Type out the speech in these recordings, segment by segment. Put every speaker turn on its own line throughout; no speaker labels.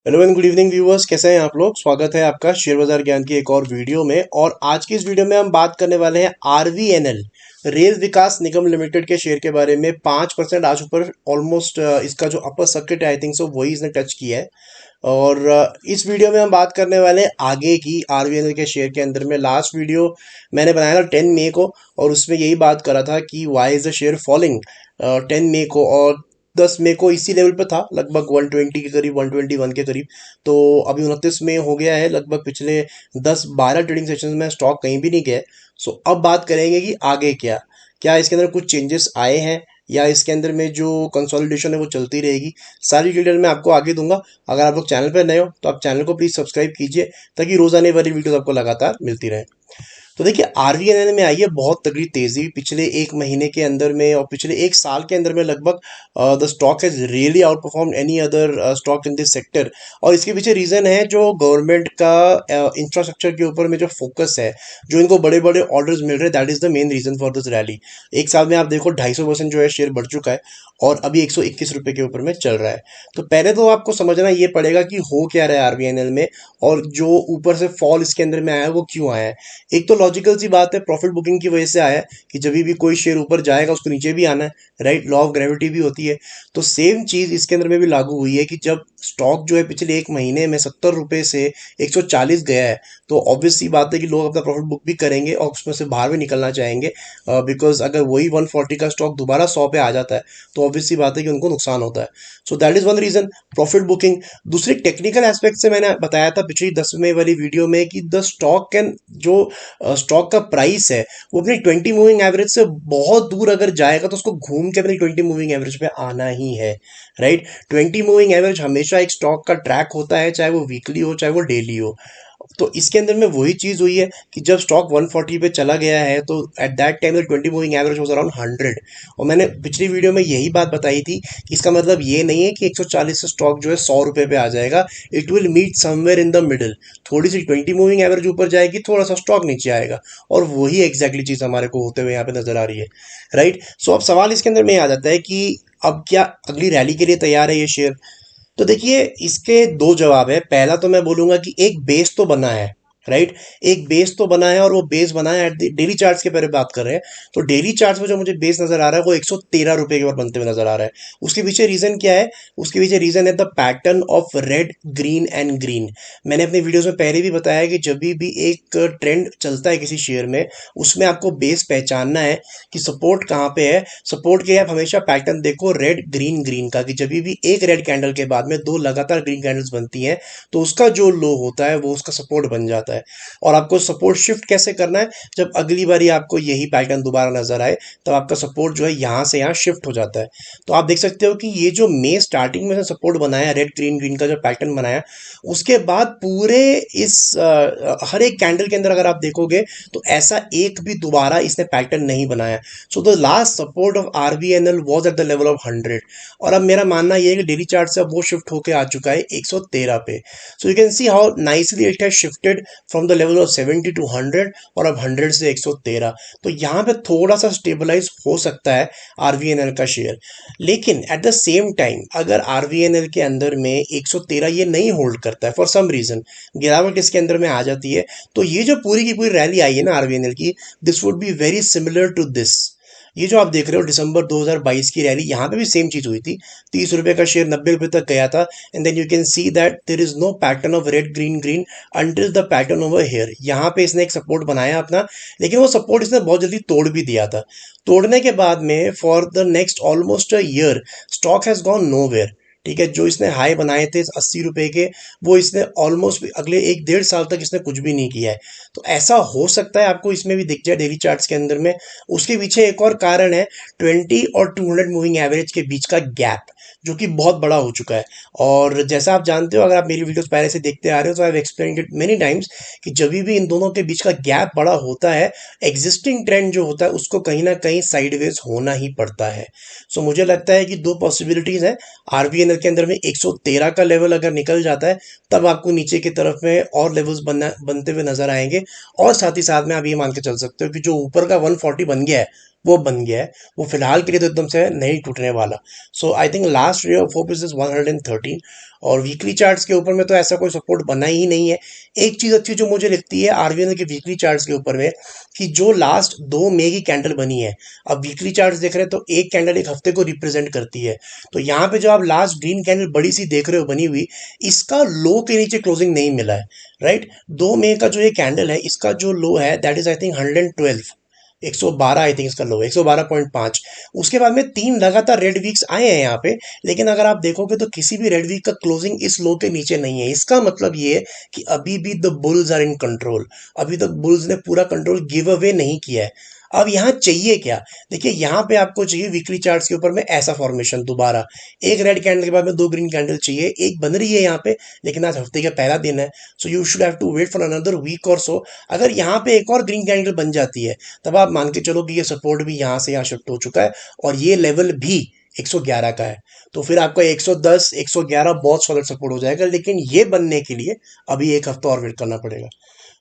Hello and good evening viewers, कैसे हैं आप लोग। स्वागत है आपका शेयर बाजार ज्ञान की एक और वीडियो में। और आज की इस वीडियो में हम बात करने वाले हैं आरवीएनएल रेल विकास निगम लिमिटेड के शेयर के बारे में। 5% आज ऊपर ऑलमोस्ट इसका जो अपर सर्किट है आई थिंक सो वही इसने टच किया है। और इस वीडियो में हम बात करने वाले हैं आगे की आरवीएनएल के शेयर के अंदर में। लास्ट वीडियो मैंने बनाया था 10 मई को और उसमें यही बात करा था कि why is the share falling 10 मई को, और 10 मई को इसी लेवल पे था लगभग 120 के करीब, 121 के करीब। तो अभी 29 मई हो गया है, लगभग पिछले 10-12 ट्रेडिंग सेशंस में स्टॉक कहीं भी नहीं गया है। सो अब बात करेंगे कि आगे क्या क्या इसके अंदर कुछ चेंजेस आए हैं या इसके अंदर में जो कंसोलिडेशन है वो चलती रहेगी। सारी डिटेल मैं आपको आगे दूंगा। अगर आप लोग चैनल पर नए हो तो आप चैनल को प्लीज़ सब्सक्राइब कीजिए ताकि रोजाने वाली वीडियोस आपको लगातार मिलती रहे। तो देखिए आरवीएनएल में आई है बहुत तगड़ी तेजी पिछले एक महीने के अंदर में और पिछले एक साल के अंदर में। लगभग the stock has really out perform any other stock in this sector. और इसके पीछे रीजन है जो गवर्नमेंट का इंफ्रास्ट्रक्चर के ऊपर में जो फोकस है, जो इनको बड़े बड़े ऑर्डर्स मिल रहे हैं, that is the main reason for this rally. एक साल में आप देखो 250% जो है शेयर बढ़ चुका है और अभी 121 रुपए के ऊपर में चल रहा है। तो पहले तो आपको समझना ये पड़ेगा कि हो क्या रहा है आरवीएनएल में, और जो ऊपर से फॉल इसके अंदर में आया है वो क्यों आया है। एक तो लॉजिकल सी बात है, प्रॉफिट बुकिंग की वजह से आया है कि जब भी कोई शेयर ऊपर जाएगा उसको नीचे भी आना है, राइट। लॉ ऑफ ग्रेविटी भी होती है। तो सेम चीज इसके अंदर में भी लागू हुई है कि जब स्टॉक जो है पिछले एक महीने में 70 रुपए से 140 गया है, तो ऑब्वियस सी बात है कि लोग अपना प्रॉफिट बुक भी करेंगे और उसमें से बाहर भी निकलना चाहेंगे। बिकॉज अगर वही 140 का स्टॉक दोबारा 100 पे आ जाता है तो ऑब्वियस सी बात है कि उनको नुकसान होता है। So that is one reason, profit booking. दूसरी टेक्निकल एस्पेक्ट से मैंने बताया था पिछली 10 मई वाली वीडियो में कि द स्टॉक कैन जो स्टॉक का प्राइस है वो अपनी 20 मूविंग एवरेज से बहुत दूर अगर जाएगा तो उसको घूम के अपनी 20 मूविंग एवरेज पे आना ही है, राइट। 20 मूविंग एवरेज हमेशा एक स्टॉक का ट्रैक होता है, चाहे वो वीकली हो चाहे वो डेली हो। तो इसके अंदर में वही चीज हुई है कि जब स्टॉक 140 पे चला गया है तो at that time 20 moving average was around 100। और मैंने पिछली वीडियो में यही बात बताई थी कि इसका मतलब ये नहीं है कि 140 से स्टॉक जो है 100 रुपए पे आ जाएगा। It will meet somewhere in the middle. थोड़ी सी 20 मूविंग एवरेज ऊपर जाएगी, थोड़ा सा स्टॉक नीचे आएगा, और वही एग्जैक्टली चीज हमारे को होते हुए यहाँ पे नजर आ रही है, राइट। सो अब सवाल इसके अंदर में आ जाता है कि अब क्या अगली रैली के लिए तैयार है ये शेयर। तो देखिए इसके दो जवाब है। पहला तो मैं बोलूंगा कि एक बेस तो बना है, राइट। एक बेस तो बना है और वो बेस बना है एट डेली चार्ट्स के बारे में बात कर रहे हैं। तो डेली चार्ट्स में जो मुझे बेस नजर आ रहा है वो 113 रुपए के ऊपर बनते हुए नजर आ रहा है। उसके पीछे रीजन क्या है? उसके पीछे रीजन है the pattern of red green and green. मैंने अपने वीडियोस में पहले भी बताया कि जब भी एक ट्रेंड चलता है किसी शेयर में, उसमें आपको बेस पहचानना है कि सपोर्ट कहाँ पे है। सपोर्ट के लिए आप हमेशा पैटर्न देखो रेड ग्रीन ग्रीन का, कि जब भी एक रेड कैंडल के बाद में दो लगातार ग्रीन कैंडल्स बनती हैं तो उसका जो लो होता है वो उसका सपोर्ट बन जाता है। और आपको सपोर्ट शिफ्ट कैसे करना है? जब अगली बारी आपको यही पैटर्न दोबारा नजर आए तब आपका सपोर्ट जो है यहां से यहां शिफ्ट हो जाता है। तो आप देख सकते हो कि ये जो मे स्टार्टिंग में से सपोर्ट बनाया रेड ग्रीन ग्रीन का जो पैटर्न बनाया, उसके बाद पूरे इस हर एक कैंडल के अंदर अगर आप देखोगे तो ऐसा एक भी दोबारा इसने पैटर्न नहीं बनाया। So the last support of RBNL was at the level of 100। और अब मेरा मानना यह है कि डेली चार्ट से अब वो शिफ्ट होकर आ चुका है 113 पे। So you can see how nicely it has shifted from the level of 70 to 100 और अब 100 से 113। तो यहाँ पे थोड़ा सा स्टेबलाइज हो सकता है आरवीएनएल का शेयर। लेकिन एट द सेम टाइम अगर आरवीएनएल के अंदर में 113 ये नहीं होल्ड करता है फॉर सम रीजन, गिरावट इसके अंदर में आ जाती है, तो ये जो पूरी की पूरी रैली आई है ना आरवीएनएल की, this would be very similar to this. ये जो आप देख रहे हो दिसंबर 2022 की रैली, यहाँ पे भी सेम चीज हुई थी। 30 रुपए का शेयर 90 रुपए तक गया था, and then you can see that there is no pattern of red green green until the pattern over here. यहाँ पे इसने एक सपोर्ट बनाया अपना, लेकिन वो सपोर्ट इसने बहुत जल्दी तोड़ भी दिया था। तोड़ने के बाद में for the next almost a year stock has gone nowhere. ठीक है, जो इसने हाई बनाए थे 80 रुपए के, वो इसने ऑलमोस्ट अगले 1-1.5 साल तक इसने कुछ भी नहीं किया है। तो ऐसा हो सकता है आपको इसमें भी दिख जाए डेली चार्ट्स के अंदर में। उसके पीछे एक और कारण है 20 और 200 मूविंग एवरेज के बीच का गैप, जो कि बहुत बड़ा हो चुका है। और जैसा आप जानते हो, अगर आप मेरी वीडियोस पहले से देखते आ रहे हो, तो I have explained it many times कि जब भी इन दोनों के बीच का गैप बड़ा होता है, एग्जिस्टिंग ट्रेंड जो होता है उसको कहीं ना कहीं साइडवेज होना ही पड़ता है। सो मुझे लगता है कि दो पॉसिबिलिटीज है। आरबीएनएल के अंदर में 113 का लेवल अगर निकल जाता है तब आपको नीचे की तरफ में और लेवल्स बनते हुए नजर आएंगे। और साथ ही साथ में आप ये मान के चल सकते हो कि जो ऊपर का 140 बन गया है वो बन गया है, वो फिलहाल के लिए तो एकदम से नहीं टूटने वाला। So I think last ray of hope is 113। और वीकली चार्ट्स के ऊपर में तो ऐसा कोई सपोर्ट बना ही नहीं है। एक चीज़ अच्छी जो मुझे लगती है आरवीएनएल के वीकली चार्ट्स के ऊपर में, कि जो लास्ट 2 मई की कैंडल बनी है, अब वीकली चार्ट्स देख रहे हैं तो एक कैंडल एक हफ्ते को रिप्रेजेंट करती है। तो यहाँ पे जो आप लास्ट ग्रीन कैंडल बड़ी सी देख रहे हो बनी हुई, इसका लो के नीचे क्लोजिंग नहीं मिला है, राइट। 2 मई का जो ये कैंडल है, इसका जो लो है that is I think 112, 112 I think इसका लो, 112.5। उसके बाद में 3 लगातार रेड वीक्स आए हैं यहाँ पे, लेकिन अगर आप देखोगे तो किसी भी रेड वीक का क्लोजिंग इस लो के नीचे नहीं है। इसका मतलब ये है कि अभी भी the bulls are in control, अभी तक बुल्स ने पूरा कंट्रोल गिव अवे नहीं किया है। अब यहाँ चाहिए क्या, देखिए यहाँ पे आपको चाहिए वीकली चार्ट्स के ऊपर में ऐसा फॉर्मेशन दोबारा, एक रेड कैंडल के बाद में 2 ग्रीन कैंडल चाहिए, एक बन रही है यहाँ पे, लेकिन आज हफ्ते का पहला दिन है, so you should have to wait for another week और सो। अगर यहाँ पे एक और ग्रीन कैंडल बन जाती है, तब आप मान के चलो कि ये सपोर्ट भी यहाँ से यहाँ शिफ्ट हो चुका है, और ये लेवल भी 111 का है। तो फिर आपका 110 111 बहुत सॉलिड सपोर्ट हो जाएगा, लेकिन ये बनने के लिए अभी एक हफ्ता और वेट करना पड़ेगा।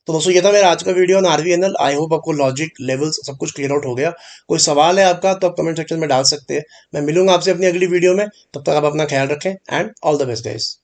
तो दोस्तों ये था मेरा आज का video on RVNL. I hope आपको लॉजिक लेवल्स सब कुछ क्लियर आउट हो गया। कोई सवाल है आपका तो आप कमेंट सेक्शन में डाल सकते हैं। मैं मिलूंगा आपसे अपनी अगली वीडियो में, तब तक आप अपना ख्याल रखें and all the best guys.